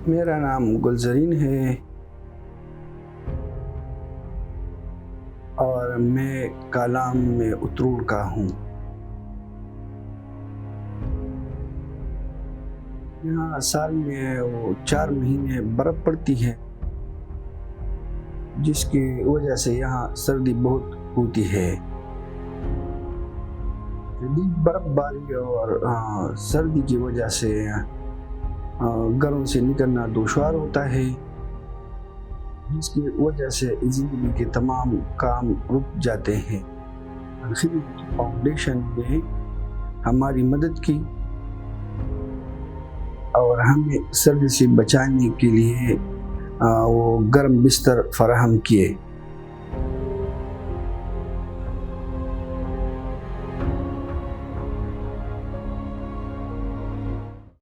میرا نام گلزرین ہے اور میں کالام میں اترول کا ہوں۔ یہاں سال میں 4 مہینے برف پڑتی ہے، جس کی وجہ سے یہاں سردی بہت ہوتی ہے۔ شدید برف باری اور سردی کی وجہ سے گھروں سے نکلنا دشوار ہوتا ہے، جس کی وجہ سے زندگی کے تمام کام رک جاتے ہیں۔ خدمت فاؤنڈیشن نے ہماری مدد کی اور ہمیں سردی سے بچانے کے لیے وہ گرم بستر فراہم کیے۔